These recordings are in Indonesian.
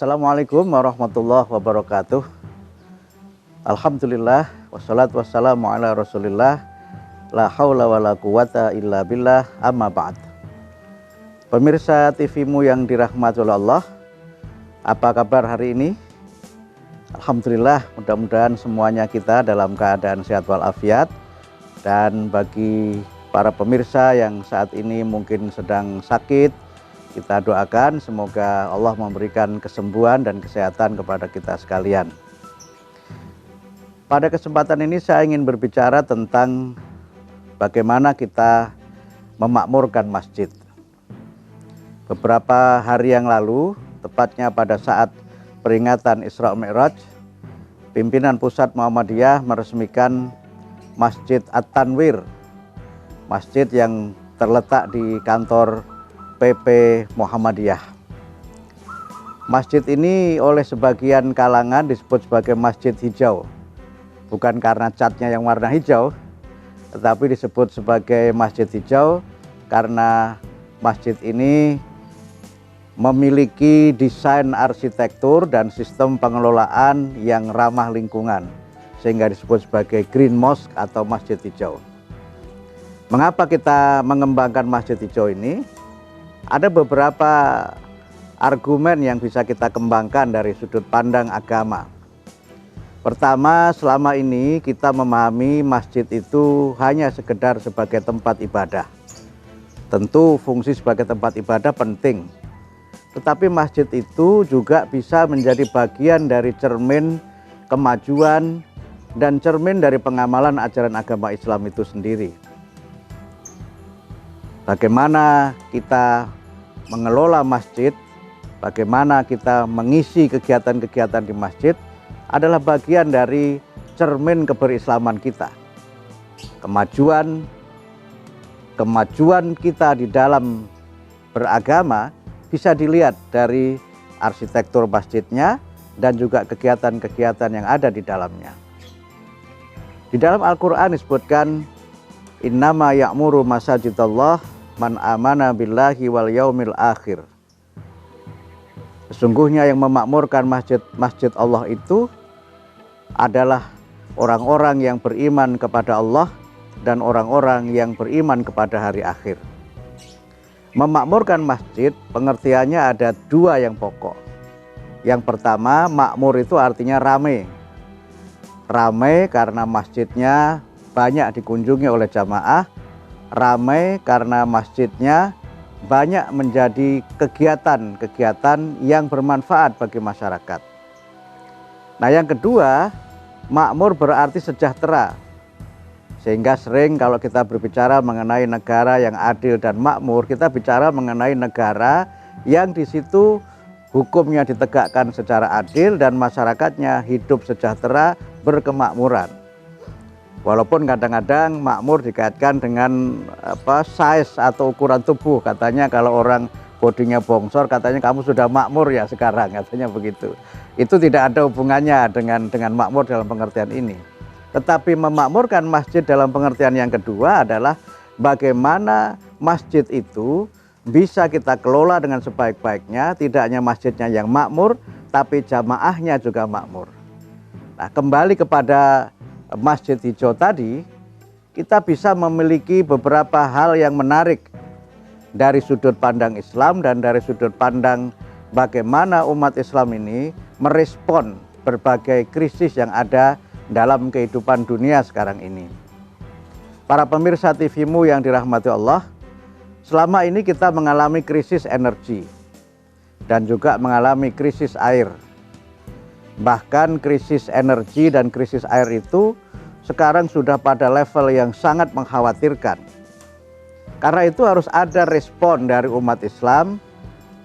Assalamualaikum warahmatullahi wabarakatuh. Alhamdulillah, wassalatu wassalamu ala rasulillah, la haula wa la quwata illa billah, amma ba'd. Pemirsa TV-mu yang dirahmati oleh Allah, apa kabar hari ini? Alhamdulillah, mudah-mudahan semuanya kita dalam keadaan sehat walafiat. Dan bagi para pemirsa yang saat ini mungkin sedang sakit, kita doakan semoga Allah memberikan kesembuhan dan kesehatan kepada kita sekalian. Pada kesempatan ini saya ingin berbicara tentang bagaimana kita memakmurkan masjid. Beberapa hari yang lalu, tepatnya pada saat peringatan Isra Mi'raj, pimpinan pusat Muhammadiyah meresmikan Masjid At-Tanwir, masjid yang terletak di kantor PP Muhammadiyah. Masjid ini oleh sebagian kalangan disebut sebagai masjid hijau. Bukan karena catnya yang warna hijau, tetapi disebut sebagai masjid hijau karena masjid ini memiliki desain arsitektur dan sistem pengelolaan yang ramah lingkungan, sehingga disebut sebagai green mosque atau masjid hijau. Mengapa kita mengembangkan masjid hijau ini? Ada beberapa argumen yang bisa kita kembangkan dari sudut pandang agama. Pertama, selama ini kita memahami masjid itu hanya sekedar sebagai tempat ibadah. Tentu fungsi sebagai tempat ibadah penting, tetapi masjid itu juga bisa menjadi bagian dari cermin kemajuan dan cermin dari pengamalan ajaran agama Islam itu sendiri. Bagaimana kita mengelola masjid, bagaimana kita mengisi kegiatan-kegiatan di masjid adalah bagian dari cermin keberislaman kita. Kemajuan kita di dalam beragama bisa dilihat dari arsitektur masjidnya dan juga kegiatan-kegiatan yang ada di dalamnya. Di dalam Al-Quran disebutkan, innama ya'muru masajidallah man amana billahi wal yaumil akhir. Sesungguhnya yang memakmurkan masjid Allah itu adalah orang-orang yang beriman kepada Allah dan orang-orang yang beriman kepada hari akhir. Memakmurkan masjid pengertiannya ada dua yang pokok. Yang pertama, makmur itu artinya ramai. Ramai karena masjidnya banyak dikunjungi oleh jamaah, ramai karena masjidnya banyak menjadi kegiatan-kegiatan yang bermanfaat bagi masyarakat. Nah, yang kedua, makmur berarti sejahtera. Sehingga sering kalau kita berbicara mengenai negara yang adil dan makmur, kita bicara mengenai negara yang di situ hukumnya ditegakkan secara adil dan masyarakatnya hidup sejahtera, berkemakmuran. Walaupun kadang-kadang makmur dikaitkan dengan size atau ukuran tubuh. Katanya kalau orang bodinya bongsor, katanya kamu sudah makmur ya sekarang, katanya begitu. Itu tidak ada hubungannya dengan makmur dalam pengertian ini. Tetapi memakmurkan masjid dalam pengertian yang kedua adalah bagaimana masjid itu bisa kita kelola dengan sebaik-baiknya. Tidak hanya masjidnya yang makmur, tapi jamaahnya juga makmur. Nah, kembali kepada masjid hijau tadi, kita bisa memiliki beberapa hal yang menarik dari sudut pandang Islam dan dari sudut pandang bagaimana umat Islam ini merespon berbagai krisis yang ada dalam kehidupan dunia sekarang ini. Para pemirsa TV-mu yang dirahmati Allah, selama ini kita mengalami krisis energi dan juga mengalami krisis air. Bahkan krisis energi dan krisis air itu sekarang sudah pada level yang sangat mengkhawatirkan. Karena itu harus ada respon dari umat Islam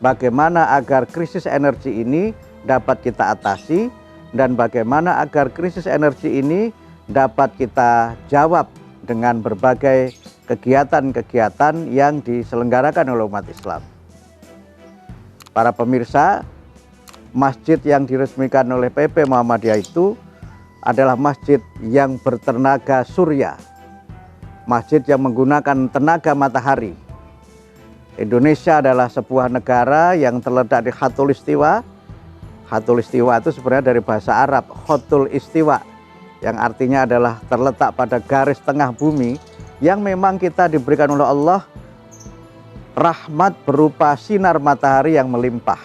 bagaimana agar krisis energi ini dapat kita atasi dan bagaimana agar krisis energi ini dapat kita jawab dengan berbagai kegiatan-kegiatan yang diselenggarakan oleh umat Islam. Para pemirsa, masjid yang diresmikan oleh PP Muhammadiyah itu adalah masjid yang bertenaga surya, masjid yang menggunakan tenaga matahari. Indonesia adalah sebuah negara yang terletak di Khatulistiwa, Khatul istiwa itu sebenarnya dari bahasa Arab, khotul istiwa, yang artinya adalah terletak pada garis tengah bumi, yang memang kita diberikan oleh Allah rahmat berupa sinar matahari yang melimpah.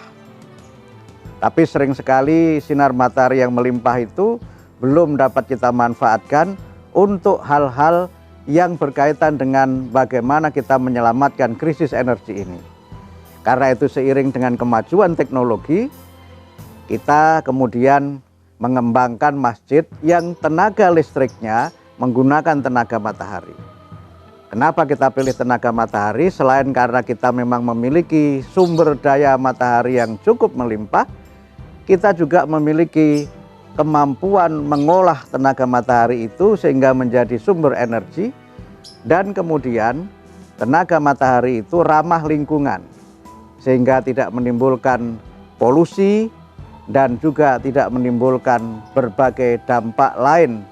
Tapi sering sekali sinar matahari yang melimpah itu belum dapat kita manfaatkan untuk hal-hal yang berkaitan dengan bagaimana kita menyelamatkan krisis energi ini. Karena itu seiring dengan kemajuan teknologi, kita kemudian mengembangkan masjid yang tenaga listriknya menggunakan tenaga matahari. Kenapa kita pilih tenaga matahari? Selain karena kita memang memiliki sumber daya matahari yang cukup melimpah, kita juga memiliki kemampuan mengolah tenaga matahari itu sehingga menjadi sumber energi, dan kemudian tenaga matahari itu ramah lingkungan sehingga tidak menimbulkan polusi dan juga tidak menimbulkan berbagai dampak lain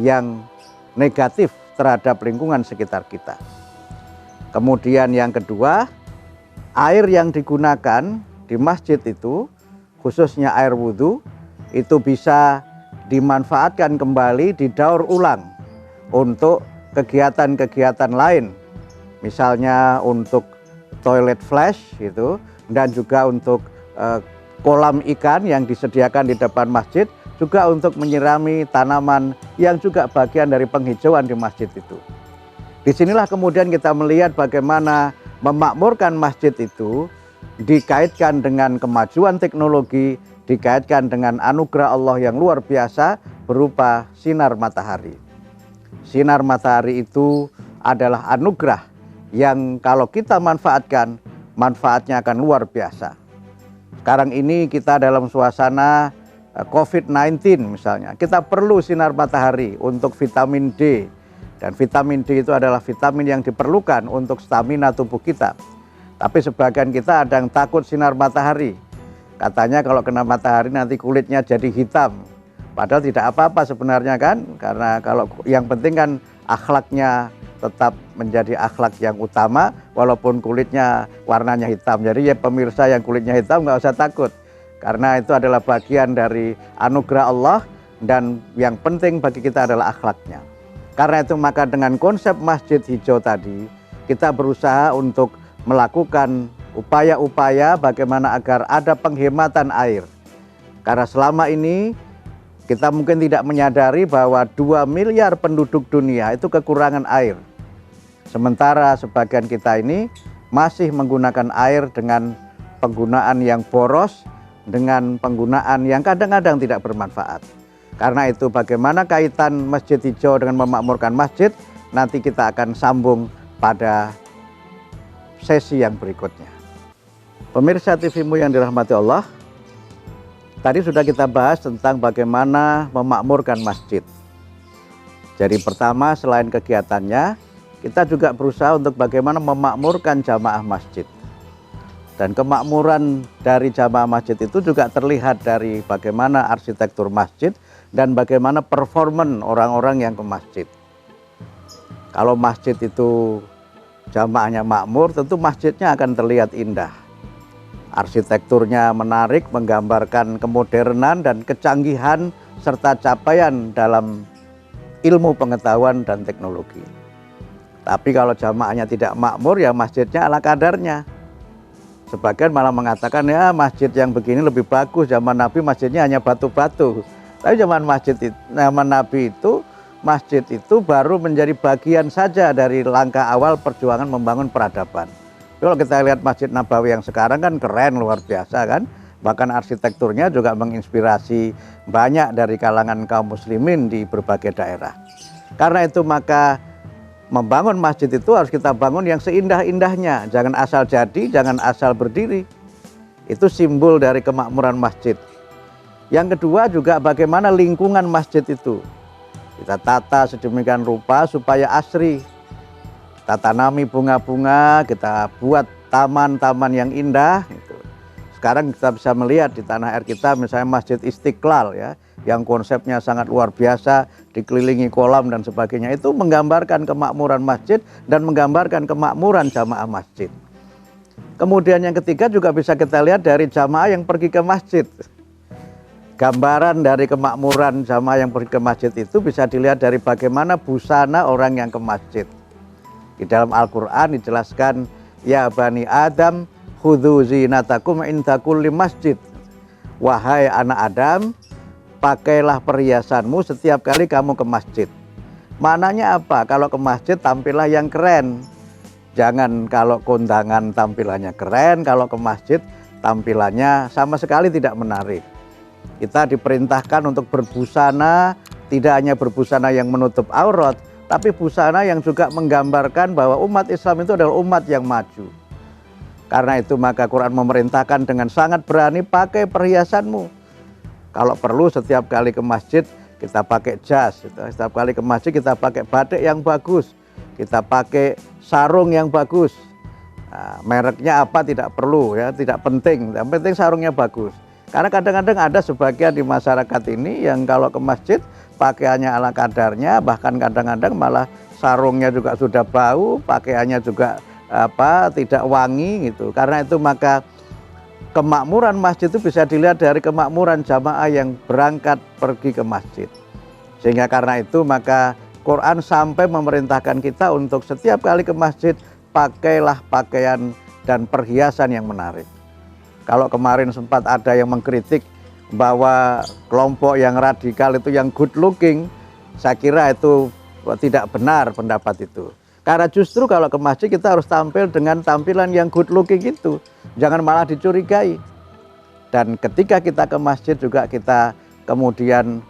yang negatif terhadap lingkungan sekitar kita. Kemudian yang kedua, air yang digunakan di masjid itu, khususnya air wudhu, itu bisa dimanfaatkan kembali, didaur ulang untuk kegiatan-kegiatan lain. Misalnya untuk toilet flush gitu, dan juga untuk kolam ikan yang disediakan di depan masjid, juga untuk menyirami tanaman yang juga bagian dari penghijauan di masjid itu. Disinilah kemudian kita melihat bagaimana memakmurkan masjid itu dikaitkan dengan kemajuan teknologi, dikaitkan dengan anugerah Allah yang luar biasa berupa sinar matahari. Sinar matahari itu adalah anugerah yang kalau kita manfaatkan, manfaatnya akan luar biasa. Sekarang ini kita dalam suasana COVID-19 misalnya, kita perlu sinar matahari untuk vitamin D. Dan vitamin D itu adalah vitamin yang diperlukan untuk stamina tubuh kita. Tapi sebagian kita ada yang takut sinar matahari. Katanya kalau kena matahari nanti kulitnya jadi hitam. Padahal tidak apa-apa sebenarnya kan, karena kalau yang penting kan akhlaknya tetap menjadi akhlak yang utama walaupun kulitnya warnanya hitam. Jadi ya pemirsa yang kulitnya hitam nggak usah takut, karena itu adalah bagian dari anugerah Allah dan yang penting bagi kita adalah akhlaknya. Karena itu maka dengan konsep masjid hijau tadi, kita berusaha untuk melakukan upaya-upaya bagaimana agar ada penghematan air. Karena selama ini kita mungkin tidak menyadari bahwa 2 miliar penduduk dunia itu kekurangan air. Sementara sebagian kita ini masih menggunakan air dengan penggunaan yang boros, dengan penggunaan yang kadang-kadang tidak bermanfaat. Karena itu bagaimana kaitan masjid hijau dengan memakmurkan masjid, nanti kita akan sambung pada sesi yang berikutnya. Pemirsa TV-mu yang dirahmati Allah, tadi sudah kita bahas tentang bagaimana memakmurkan masjid. Jadi pertama, selain kegiatannya, kita juga berusaha untuk bagaimana memakmurkan jamaah masjid. Dan kemakmuran dari jamaah masjid itu juga terlihat dari bagaimana arsitektur masjid dan bagaimana performan orang-orang yang ke masjid. Kalau masjid itu jamaahnya makmur, tentu masjidnya akan terlihat indah. Arsitekturnya menarik, menggambarkan kemodernan dan kecanggihan serta capaian dalam ilmu pengetahuan dan teknologi. Tapi kalau jamaahnya tidak makmur, ya masjidnya ala kadarnya. Sebagian malah mengatakan ya masjid yang begini lebih bagus, zaman Nabi masjidnya hanya batu-batu. Tapi zaman Nabi itu masjid itu baru menjadi bagian saja dari langkah awal perjuangan membangun peradaban. Kalau kita lihat Masjid Nabawi yang sekarang kan keren, luar biasa kan. Bahkan arsitekturnya juga menginspirasi banyak dari kalangan kaum muslimin di berbagai daerah. Karena itu maka membangun masjid itu harus kita bangun yang seindah-indahnya. Jangan asal jadi, jangan asal berdiri. Itu simbol dari kemakmuran masjid. Yang kedua juga bagaimana lingkungan masjid itu kita tata sedemikian rupa supaya asri. Kita tanami bunga-bunga, kita buat taman-taman yang indah. Sekarang kita bisa melihat di tanah air kita misalnya Masjid Istiqlal ya, yang konsepnya sangat luar biasa, dikelilingi kolam dan sebagainya. Itu menggambarkan kemakmuran masjid dan menggambarkan kemakmuran jamaah masjid. Kemudian yang ketiga juga bisa kita lihat dari jamaah yang pergi ke masjid. Gambaran dari kemakmuran jamaah yang pergi ke masjid itu bisa dilihat dari bagaimana busana orang yang ke masjid. Di dalam Al-Quran dijelaskan, ya bani Adam khudhu zinatakum inda kulli masjid. Wahai anak Adam, pakailah perhiasanmu setiap kali kamu ke masjid. Maknanya apa? Kalau ke masjid tampillah yang keren. Jangan kalau kondangan tampilannya keren, kalau ke masjid tampilannya sama sekali tidak menarik. Kita diperintahkan untuk berbusana, tidak hanya berbusana yang menutup aurat, tapi busana yang juga menggambarkan bahwa umat Islam itu adalah umat yang maju. Karena itu maka Quran memerintahkan dengan sangat berani, pakai perhiasanmu. Kalau perlu setiap kali ke masjid kita pakai jas, setiap kali ke masjid kita pakai batik yang bagus, kita pakai sarung yang bagus. Nah, mereknya apa tidak perlu ya, tidak penting, yang penting sarungnya bagus. Karena kadang-kadang ada sebagian di masyarakat ini yang kalau ke masjid pakaiannya ala kadarnya, bahkan kadang-kadang malah sarungnya juga sudah bau, pakaiannya juga tidak wangi gitu. Karena itu maka kemakmuran masjid itu bisa dilihat dari kemakmuran jamaah yang berangkat pergi ke masjid. Sehingga karena itu maka Quran sampai memerintahkan kita untuk setiap kali ke masjid pakailah pakaian dan perhiasan yang menarik. Kalau kemarin sempat ada yang mengkritik bahwa kelompok yang radikal itu yang good looking, saya kira itu tidak benar pendapat itu. Karena justru kalau ke masjid kita harus tampil dengan tampilan yang good looking itu. Jangan malah dicurigai. Dan ketika kita ke masjid juga kita kemudian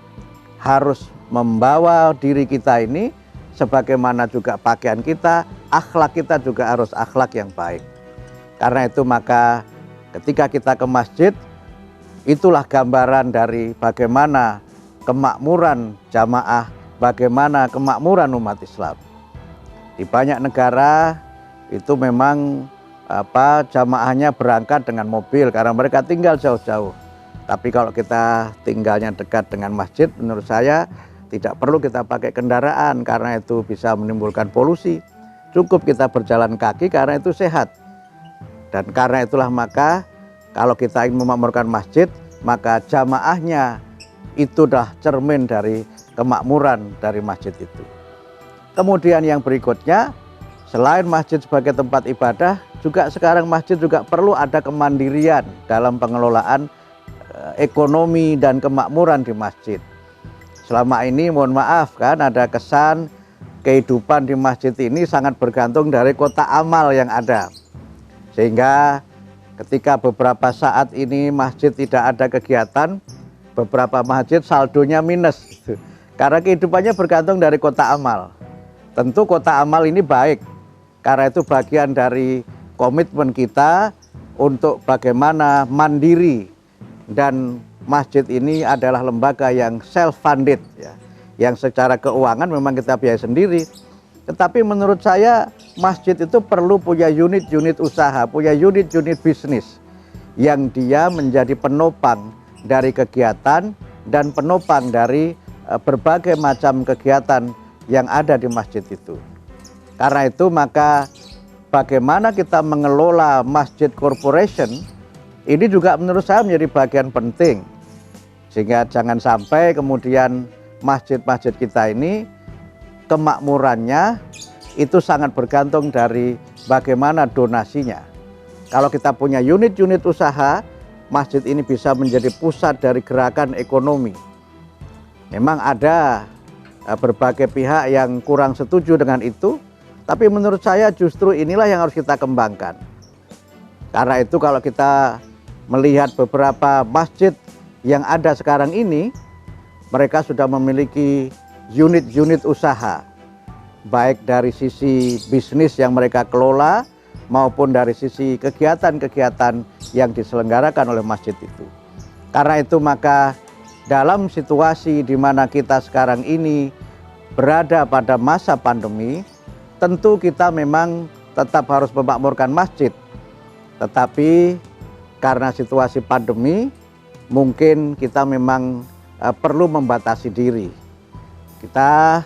harus membawa diri kita ini sebagaimana juga pakaian kita, akhlak kita juga harus akhlak yang baik. Karena itu maka ketika kita ke masjid, itulah gambaran dari bagaimana kemakmuran jamaah, bagaimana kemakmuran umat Islam. Di banyak negara itu memang jamaahnya berangkat dengan mobil karena mereka tinggal jauh-jauh. Tapi kalau kita tinggalnya dekat dengan masjid, menurut saya tidak perlu kita pakai kendaraan karena itu bisa menimbulkan polusi. Cukup kita berjalan kaki karena itu sehat. Dan karena itulah maka kalau kita ingin memakmurkan masjid, maka jamaahnya itu dah cermin dari kemakmuran dari masjid itu. Kemudian yang berikutnya, selain masjid sebagai tempat ibadah, juga sekarang masjid juga perlu ada kemandirian dalam pengelolaan ekonomi dan kemakmuran di masjid. Selama ini mohon maaf kan ada kesan kehidupan di masjid ini sangat bergantung dari kotak amal yang ada. Sehingga ketika beberapa saat ini masjid tidak ada kegiatan, beberapa masjid saldonya minus. Karena kehidupannya bergantung dari kotak amal. Tentu kotak amal ini baik, karena itu bagian dari komitmen kita untuk bagaimana mandiri. Dan masjid ini adalah lembaga yang self-funded, ya, yang secara keuangan memang kita biaya sendiri. Tetapi menurut saya masjid itu perlu punya unit-unit usaha, punya unit-unit bisnis yang dia menjadi penopang dari kegiatan dan penopang dari berbagai macam kegiatan yang ada di masjid itu. Karena itu maka bagaimana kita mengelola masjid corporation ini juga menurut saya menjadi bagian penting. Sehingga jangan sampai kemudian masjid-masjid kita ini kemakmurannya itu sangat bergantung dari bagaimana donasinya. Kalau kita punya unit-unit usaha, masjid ini bisa menjadi pusat dari gerakan ekonomi. Memang ada berbagai pihak yang kurang setuju dengan itu, tapi menurut saya justru inilah yang harus kita kembangkan. Karena itu kalau kita melihat beberapa masjid yang ada sekarang ini, mereka sudah memiliki unit-unit usaha, baik dari sisi bisnis yang mereka kelola maupun dari sisi kegiatan-kegiatan yang diselenggarakan oleh masjid itu. Karena itu maka dalam situasi di mana kita sekarang ini berada pada masa pandemi, tentu kita memang tetap harus memakmurkan masjid. Tetapi karena situasi pandemi, mungkin kita memang perlu membatasi diri. Kita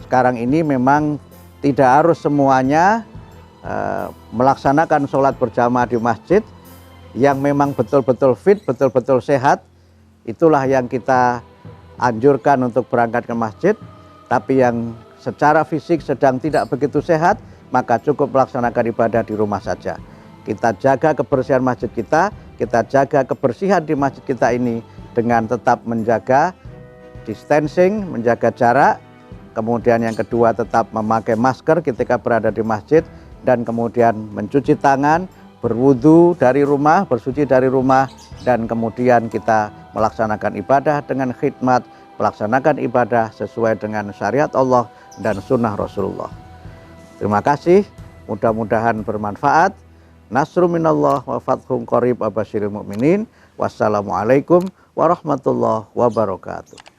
sekarang ini memang tidak harus semuanya melaksanakan sholat berjamaah di masjid. Yang memang betul-betul fit, betul-betul sehat, itulah yang kita anjurkan untuk berangkat ke masjid. Tapi yang secara fisik sedang tidak begitu sehat, maka cukup melaksanakan ibadah di rumah saja. Kita jaga kebersihan masjid kita jaga kebersihan di masjid kita ini dengan tetap menjaga distancing, menjaga jarak. Kemudian yang kedua, tetap memakai masker ketika berada di masjid, dan kemudian mencuci tangan, berwudu dari rumah, bersuci dari rumah, dan kemudian kita melaksanakan ibadah dengan khidmat, melaksanakan ibadah sesuai dengan syariat Allah dan sunnah Rasulullah. Terima kasih, mudah-mudahan bermanfaat. Nasrun minallah wa fathun qarib wa basyiril mu'minin. Wassalamualaikum warahmatullahi wabarakatuh.